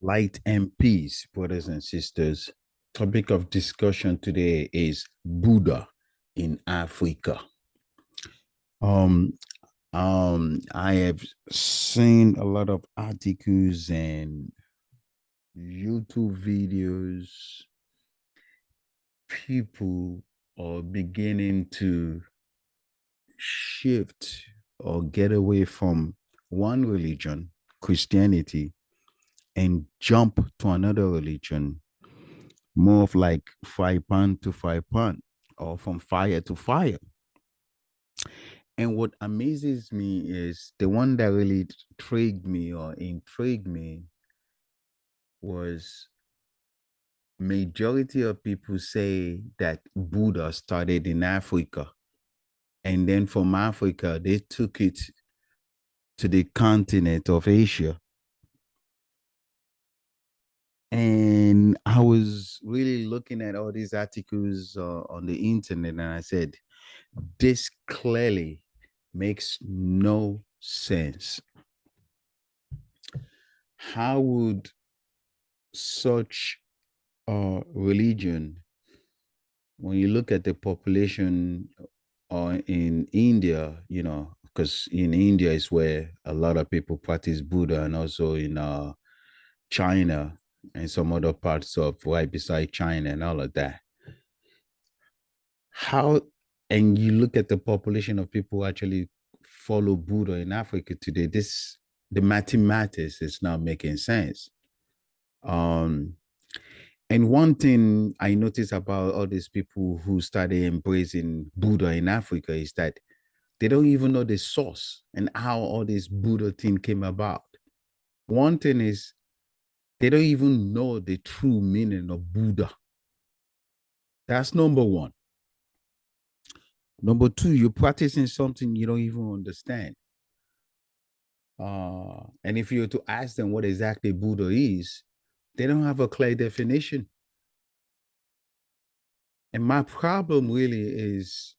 Light and peace, brothers and sisters. Topic of discussion today is Buddha in Africa. Um, I have seen a lot of articles and YouTube videos. People are beginning to shift or get away from one religion, Christianity, and jump to another religion, more of like fry pan to fry pan or from fire to fire. And what amazes me is the one that really intrigued me was majority of people say that Buddha started in Africa. And then from Africa, they took it to the continent of Asia. And I was really looking at all these articles on the internet, and I said, this clearly makes no sense. How would such a religion, when you look at the population in India, because in India is where a lot of people practice Buddha, and also in China and some other parts of right beside China and all of that. How, and you look at the population of people who actually follow Buddha in Africa today, the mathematics is not making sense. Um, and one thing I noticed about all these people who started embracing Buddha in Africa is that they don't even know the source and how all this Buddha thing came about. One thing is they don't even know the true meaning of Buddha. That's number one. Number two, you're practicing something you don't even understand. And if you were to ask them what exactly Buddha is, they don't have a clear definition. And my problem really is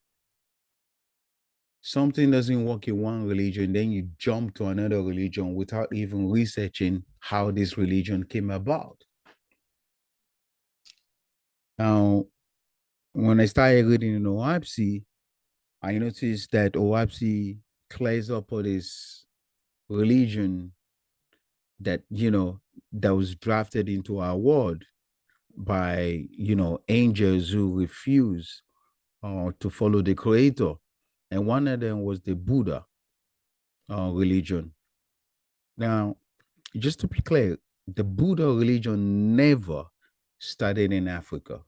something doesn't work in one religion, then you jump to another religion without even researching how this religion came about. Now, when I started reading in OahspeCollegeUniversity, I noticed that OahspeCollegeUniversity clears up all this religion that, that was drafted into our world by, angels who refuse to follow the creator. And one of them was the Buddha religion. Now, just to be clear, the Buddha religion never started in Africa.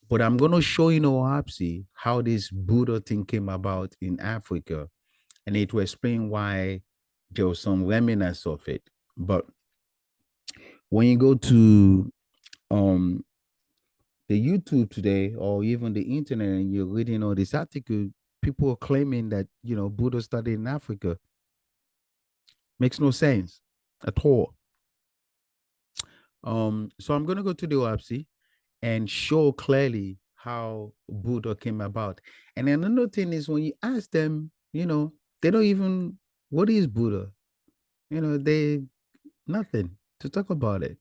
But I'm going to show you, OahspeCollegeUniversity, how this Buddha thing came about in Africa. And it will explain why there was some remnants of it. But when you go to the YouTube today or even the internet and you're reading all this article, people are claiming that, Buddha started in Africa. Makes no sense at all. So I'm going to go to the OahspeCollegeUniversity and show clearly how Buddha came about. And another thing is when you ask them, they don't even, what is Buddha? They, nothing to talk about it.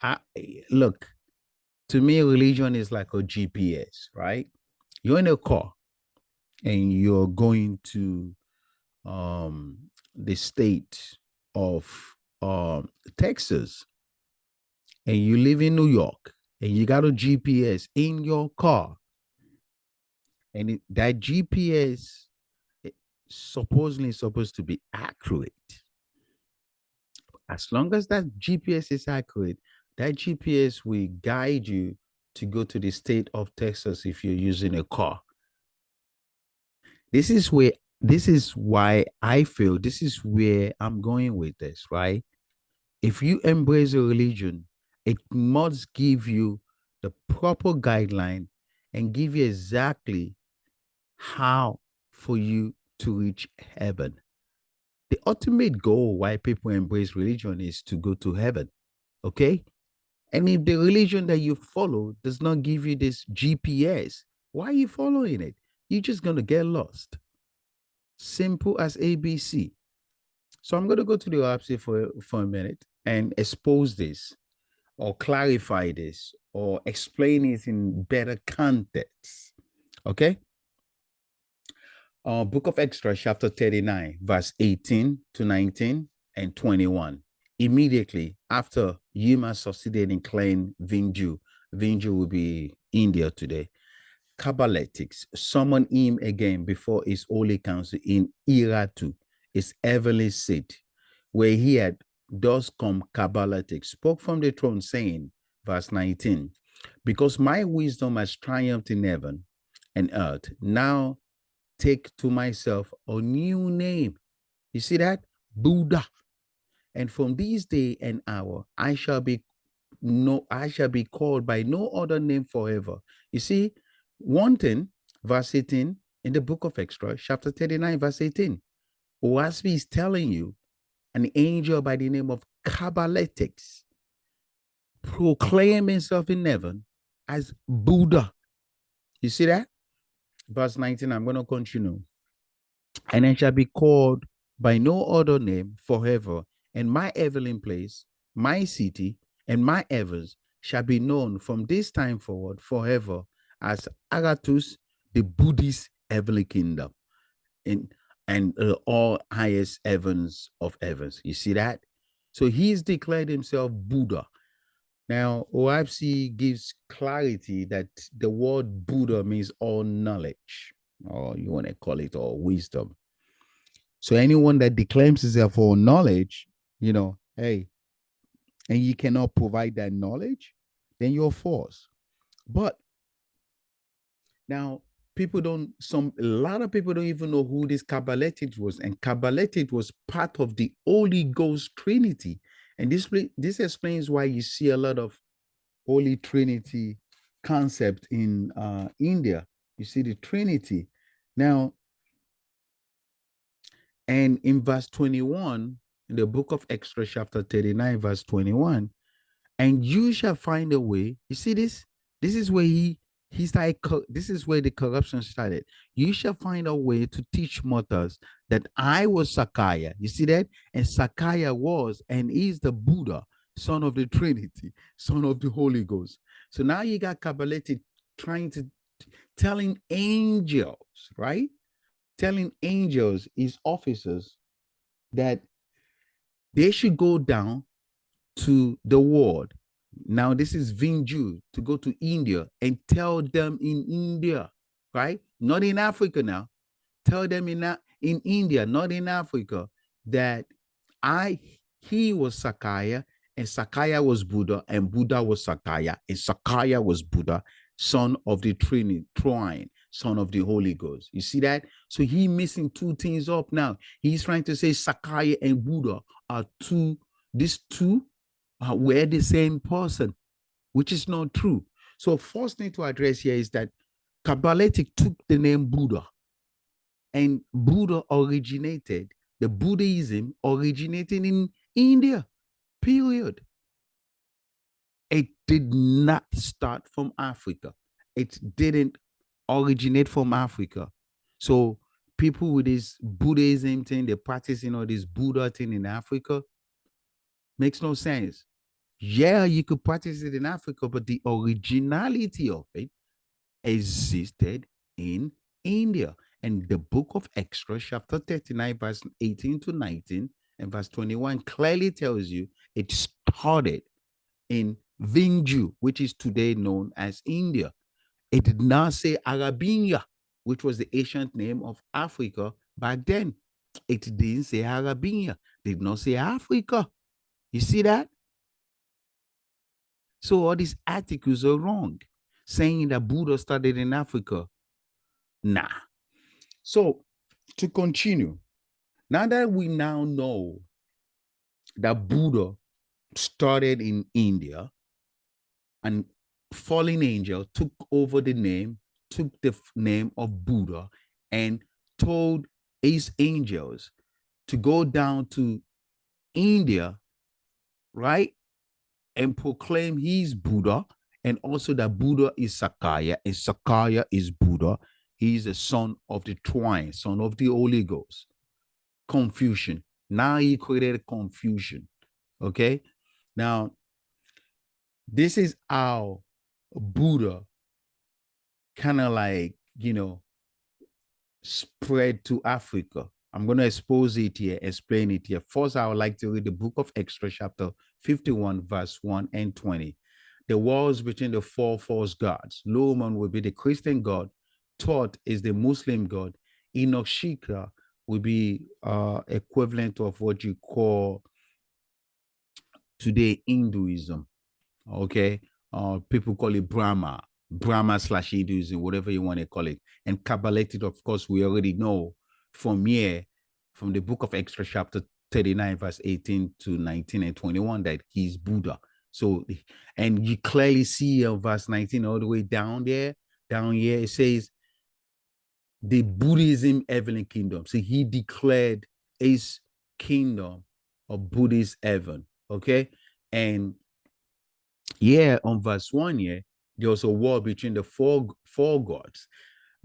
I look, to me, religion is like a GPS, right? You're in a car and you're going to the state of Texas, and you live in New York, and you got a GPS in your car, and that GPS supposedly is supposed to be accurate. As long as that GPS is accurate, that GPS will guide you to go to the state of Texas if you're using a car. This is why I feel this is where I'm going with this, right? If you embrace a religion, it must give you the proper guideline and give you exactly how for you to reach heaven. The ultimate goal why people embrace religion is to go to heaven. Okay? And if the religion that you follow does not give you this GPS, why are you following it? You're just going to get lost. Simple as ABC. So I'm going to go to the OahspeCollegeUniversity for a minute and expose this or clarify this or explain it in better context. Okay? Book of Extra, chapter 39, verse 18 to 19 and 21. Immediately after Yuma succeeded in claiming Vinju, Vinju will be India today. Kabbaletics summoned him again before his holy council in Iratu, his heavenly seat, where he had thus come Kabbaletics, spoke from the throne, saying, verse 19, because my wisdom has triumphed in heaven and earth, now take to myself a new name. You see that? Buddha. And from this day and hour, I shall be called by no other name forever. You see, one thing, verse 18 in the book of Extra, chapter 39, verse 18. OahspeCollegeUniversity is telling you an angel by the name of Kabbaletics proclaim himself in heaven as Buddha. You see that? Verse 19, I'm going to continue. And I shall be called by no other name forever, and my heavenly place, my city, and my heavens shall be known from this time forward forever as Aratus, the Buddhist heavenly kingdom, and all highest heavens of heavens. You see that? So he's declared himself Buddha. Now, OahspeCollegeUniversity gives clarity that the word Buddha means all knowledge, or you want to call it all wisdom. So anyone that declaims himself all knowledge, hey, and you cannot provide that knowledge, then you're false. But now a lot of people don't even know who this Kabbaletid was. And Kabbaletid was part of the Holy Ghost Trinity. And this explains why you see a lot of Holy Trinity concept in India. You see the Trinity. Now, and in verse 21, in the book of Extra, chapter 39, verse 21, and you shall find a way. You see this? This is where this is where the corruption started. You shall find a way to teach mortals that I was Sakaya. You see that? And Sakaya was and is the Buddha, son of the Trinity, son of the Holy Ghost. So now you got Kabbaleti telling angels, right? Telling angels, his officers, that they should go down to the world. Now, this is Vinju, to go to India and tell them in India, right? Not in Africa now. Tell them in India, not in Africa, that he was Sakaya, and Sakaya was Buddha, and Buddha was Sakaya, and Sakaya was Buddha, son of the Trinity, Trine, son of the Holy Ghost. You see that? So he missing two things up now. He's trying to say Sakaya and Buddha are these two were the same person, which is not true. So first thing to address here is that Kabbalistic took the name Buddha, and the Buddhism originated in India, period. It did not start from Africa. It didn't originate from Africa. So people with this Buddhism thing, they practice, this Buddha thing in Africa, makes no sense. Yeah, you could practice it in Africa, but the originality of it existed in India. And the book of Extra, chapter 39, verse 18 to 19, and verse 21 clearly tells you it started in Vinju, which is today known as India. It did not say Arabinia, which was the ancient name of Africa back then. It didn't say Arabinia. Did not say Africa. You see that? So all these articles are wrong, saying that Buddha started in Africa. Nah. So to continue, now that we now know that Buddha started in India, and fallen angel took over the name, took the name of Buddha, and told his angels to go down to India, right? And proclaim he's Buddha, and also that Buddha is Sakaya, and Sakaya is Buddha. He's the son of the Trine, son of the Holy Ghost. Confusion. Now he created confusion. Okay. Now, this is how Buddha kind of like, spread to Africa. I'm going to expose it here, explain it here. First, I would like to read the book of Exodus, chapter 51, verse 1 and 20. The wars between the four false gods. Loman will be the Christian god. Thoth is the Muslim god. Enoshika will be equivalent of what you call today Hinduism. Okay. People call it Brahma / Hinduism, whatever you want to call it. And Kabbalistic, of course, we already know from here, from the book of Exodus, chapter 39, verse 18 to 19 and 21, that he's Buddha. So, and you clearly see verse 19 all the way down here, it says, the Buddhism heavenly kingdom. So he declared his kingdom of Buddhist heaven. Okay. And on verse 1 here, there was a war between the four gods,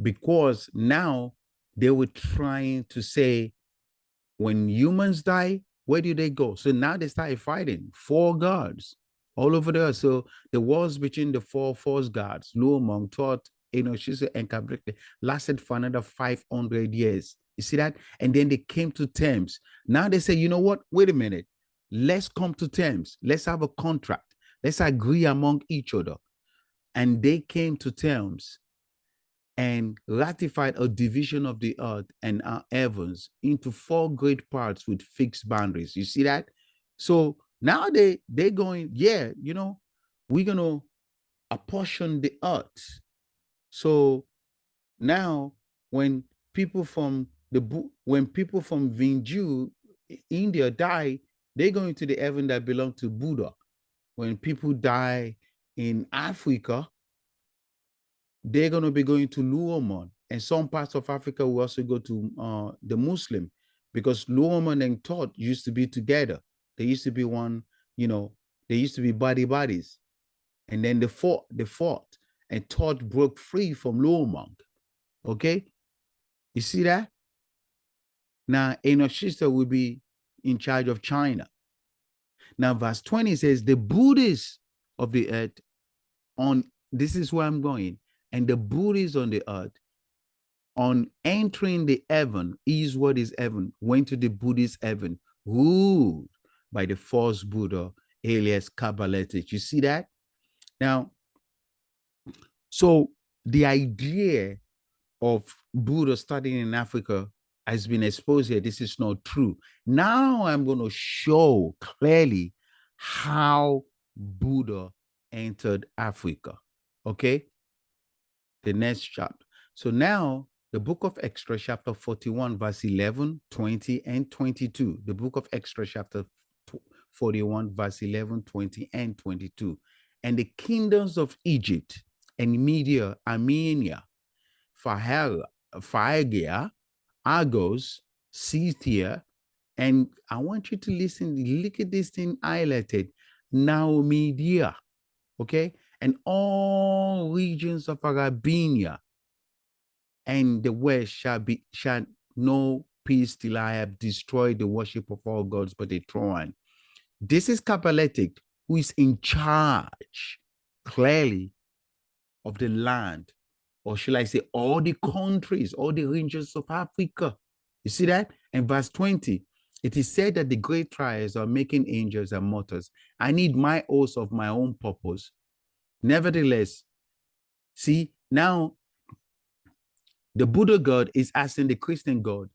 because now they were trying to say, when humans die, where do they go? So now they started fighting four gods all over there. So the wars between the four false gods, Luomong, Thoth, Enoshisa, and Kabrik, lasted for another 500 years. You see that? And then they came to terms. Now they say, you know what? Wait a minute. Let's come to terms. Let's have a contract. Let's agree among each other. And they came to terms and ratified a division of the earth and our heavens into four great parts with fixed boundaries. You see that? So now they're going, we're going to apportion the earth. So now when people from Vinju, India die, they go into the heaven that belong to Buddha. When people die in Africa, they're going to be going to Luomon. And some parts of Africa will also go to the Muslim, because Luomon and Thoth used to be together. They used to be one, they used to be buddies. And then they fought, and Thoth broke free from Luomon. Okay? You see that? Now, Enoshista will be in charge of China. Now, verse 20 says, the Buddhists of the earth this is where I'm going. And the Buddhists on the earth, on entering the heaven, is what is heaven, went to the Buddhist heaven, ruled by the false Buddha, alias Kabbalistic. You see that? Now, so the idea of Buddha studying in Africa has been exposed here. This is not true. Now I'm going to show clearly how Buddha entered Africa. Okay? The next chapter. So now the book of Exodus, chapter 41, verse 11, 20, and 22. The book of Exodus, chapter 41, verse 11, 20, and 22. And the kingdoms of Egypt and Media, Armenia, Phrygia, Argos, Scythia, and I want you to listen, look at this thing highlighted, now Media, okay? And all regions of Arabia and the west shall know peace till I have destroyed the worship of all gods but a throne. This is Kabbalistic, who is in charge, clearly, of the land, or should I say all the countries, all the regions of Africa. You see that? In verse 20, it is said that the great trials are making angels and mortals. I need my oaths of my own purpose. Nevertheless, see, now the Buddha God is asking the Christian God,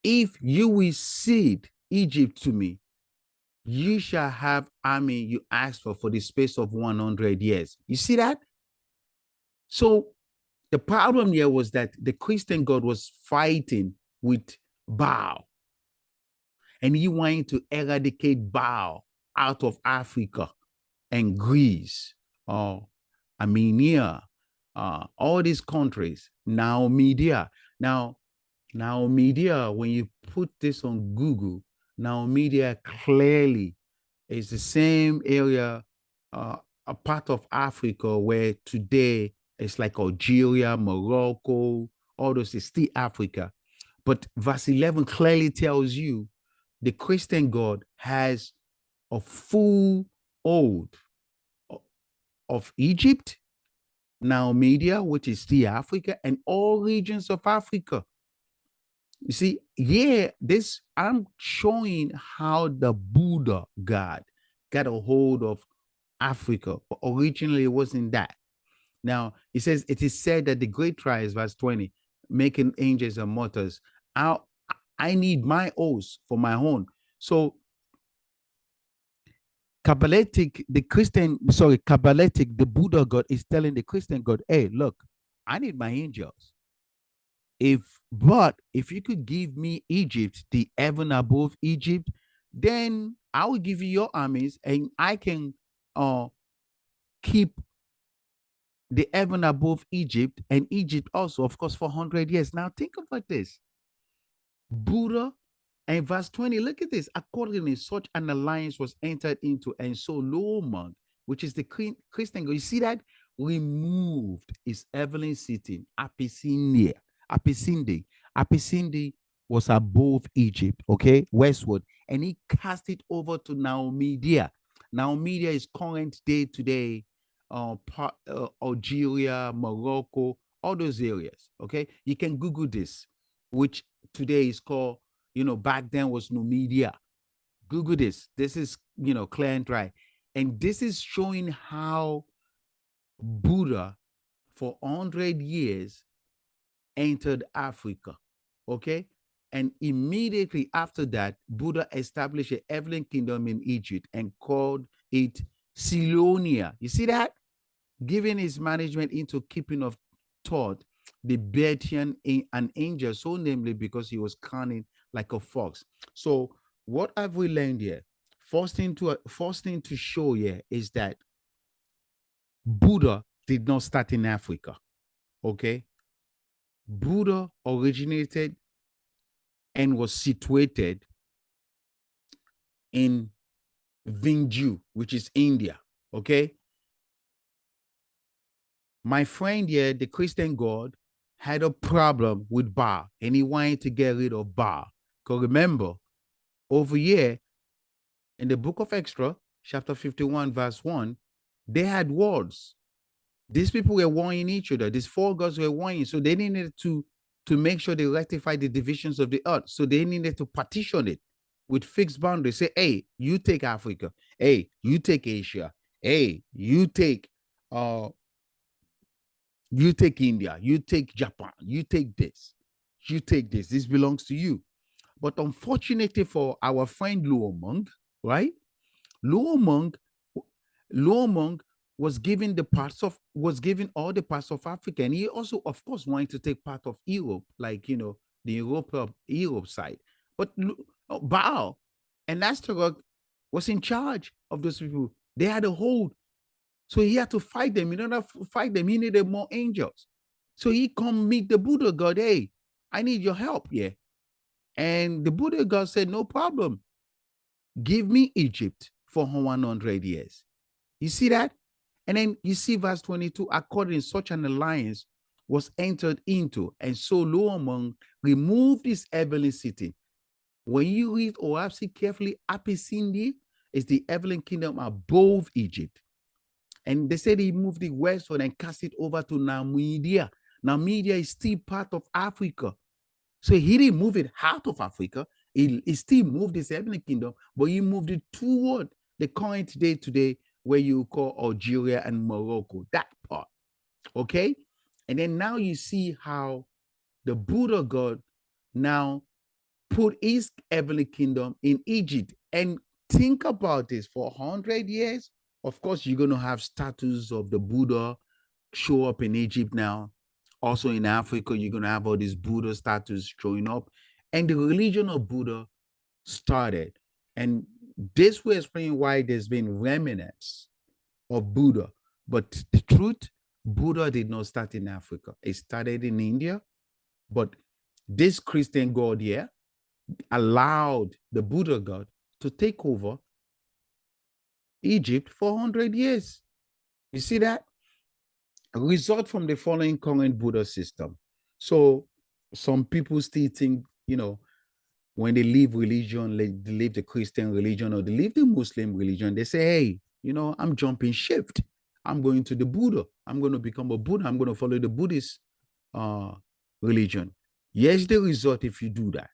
if you will cede Egypt to me, you shall have army you asked for the space of 100 years. You see that? So the problem here was that the Christian God was fighting with Baal, and he wanted to eradicate Baal out of Africa and Greece, Armenia, all these countries. Now Media. Now Media, when you put this on Google, now Media clearly is the same area, a part of Africa where today it's like Algeria, Morocco, all those is still Africa. But verse 11 clearly tells you the Christian God has a full hold of Egypt, now Media, which is still Africa, and all regions of Africa. You see, yeah, this I'm showing how the Buddha God got a hold of Africa. But originally, it wasn't that. Now, it says, it is said that the great tribes, verse 20, making angels and mortals. I, I need my oaths for my own. So, Kabbalistic, the Buddha God is telling the Christian God, hey, look, I need my angels. But if you could give me Egypt, the heaven above Egypt, then I will give you your armies and I can keep the heaven above Egypt and Egypt also, of course, for 100 years. Now think about this. Buddha and verse 20, look at this. Accordingly, such an alliance was entered into, and so Loman, which is the Christian, you see that? Removed his heavenly city, Apisinde. Apisinde was above Egypt, okay, westward, and he cast it over to Naumedia. Naumedia is current day today, Algeria, Morocco, all those areas, okay? You can Google this, which today is called, back then was Numidia. Google this. This is, clear and dry. And this is showing how Buddha, for 100 years, entered Africa. Okay? And immediately after that, Buddha established a heavenly kingdom in Egypt and called it Silonia. You see that? Giving his management into keeping of thought, the Betian an angel, so namely because he was cunning like a fox. So what have we learned here? First thing to show here is that Buddha did not start in Africa. Okay? Buddha originated and was situated in Vinju, which is India. Okay? My friend here, the Christian God, had a problem with Ba, and he wanted to get rid of Ba. Because remember, over here in the book of Extra, chapter 51, verse 1, they had wars. These people were warring each other. These four gods were warring. So they needed to make sure they rectify the divisions of the earth. So they needed to partition it with fixed boundaries. Say, hey, you take Africa. Hey, you take Asia. Hey, you take India, you take Japan, you take this, this belongs to you. But unfortunately for our friend Luomong, right? Luomong was given all the parts of Africa, and he also, of course, wanted to take part of Europe, like the Europe side. But Baal and Astaroth was in charge of those people. They had a hold. So he had to fight them. In order to fight them, he needed more angels. So he come meet the Buddha God. Hey, I need your help, yeah. And the Buddha God said, no problem. Give me Egypt for 100 years. You see that? And then you see verse 22, according such an alliance was entered into, and so Loamong removed his heavenly city. When you read Oahspe carefully, Apisindi is the heavenly kingdom above Egypt. And they said he moved it westward and cast it over to Namibia. Namibia is still part of Africa. So he didn't move it out of Africa. He still moved his heavenly kingdom, but he moved it toward the current day today, where you call Algeria and Morocco, that part. Okay? And then now you see how the Buddha God now put his heavenly kingdom in Egypt. And think about this, for 100 years, of course, you're going to have statues of the Buddha show up in Egypt now. Also in Africa, you're going to have all these Buddha statues showing up. And the religion of Buddha started. And this will explain why there's been remnants of Buddha. But the truth, Buddha did not start in Africa. It started in India. But this Christian God here allowed the Buddha God to take over Egypt for 100 years. You see that? A result from the following current Buddha system. So some people still think, when they leave religion, they leave the Christian religion or they leave the Muslim religion, they say, hey, I'm jumping shift. I'm going to the Buddha. I'm going to become a Buddha. I'm going to follow the Buddhist uh, religion. Here's the result if you do that.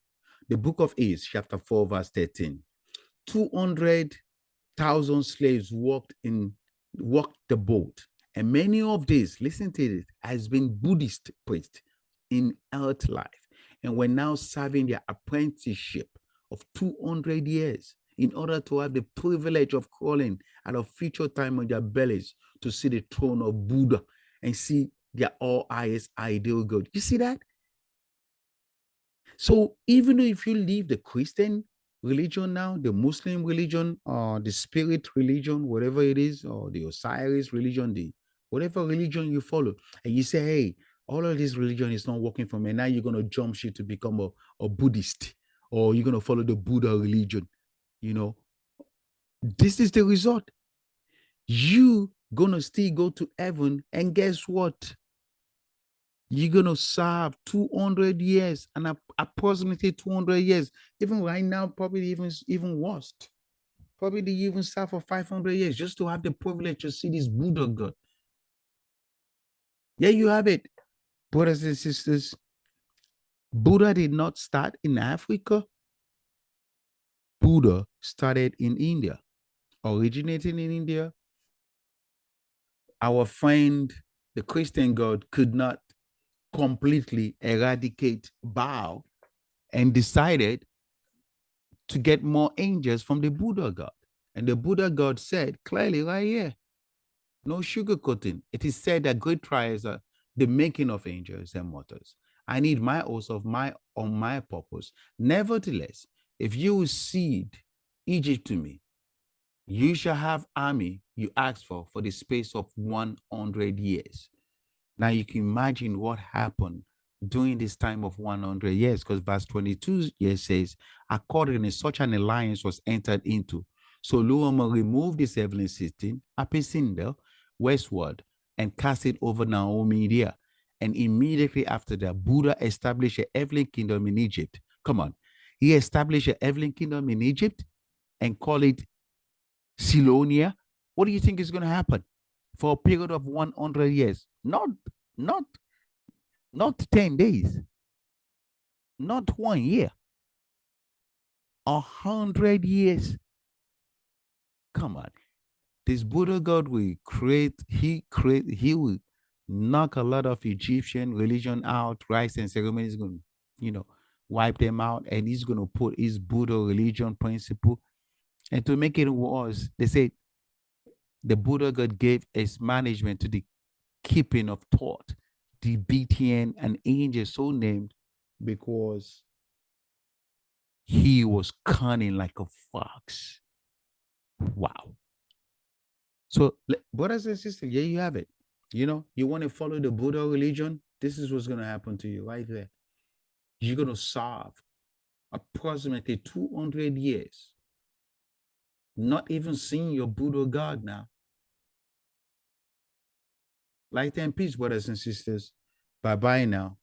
The book of Acts, chapter 4, verse 13. 200,000 slaves walked the boat. And many of these, listen to it, has been Buddhist priests in earth life. And we're now serving their apprenticeship of 200 years in order to have the privilege of crawling at a future time on their bellies to see the throne of Buddha and see their all highest ideal God. You see that? So even if you leave the Christian religion now, the Muslim religion, or the spirit religion, whatever it is, or the Osiris religion, the whatever religion you follow, and you say, hey, all of this religion is not working for me. Now you're going to jump ship to become a Buddhist, or you're going to follow the Buddha religion. This is the result. You going to still go to heaven, and guess what? You're going to serve 200 years and approximately 200 years. Even right now, probably even worse. Probably they even serve for 500 years just to have the privilege to see this Buddha God. There you have it, brothers and sisters. Buddha did not start in Africa. Buddha started in India, originating in India. Our friend, the Christian God, could not completely eradicate Baal and decided to get more angels from the Buddha God. And the Buddha God said clearly right here, no sugarcoating. It is said that great trials are the making of angels and mortals. I need my oath on my purpose. Nevertheless, if you will cede Egypt to me, you shall have army you asked for the space of 100 years. Now you can imagine what happened during this time of 100 years, because verse 22 here says, accordingly, such an alliance was entered into. So Luoma removed his heavenly city, Apisindo, westward, and cast it over Naomi there. And immediately after that, Buddha established a heavenly kingdom in Egypt. Come on. He established a heavenly kingdom in Egypt and called it Silonia. What do you think is going to happen? For a period of 100 years, not 10 days, not 1 year, 100 years. Come on. This Buddha God will he will knock a lot of Egyptian religion out, rites and ceremonies, going to, wipe them out, and he's going to put his Buddha religion principle. And to make it worse, they say the Buddha God gave his management to the keeping of thought, the BTN, an angel so named because he was cunning like a fox. Wow. So, brothers and sisters, yeah, you have it. You want to follow the Buddha religion? This is what's going to happen to you right there. You're going to serve approximately 200 years, not even seeing your Buddha God now. Light and peace, brothers and sisters. Bye-bye now.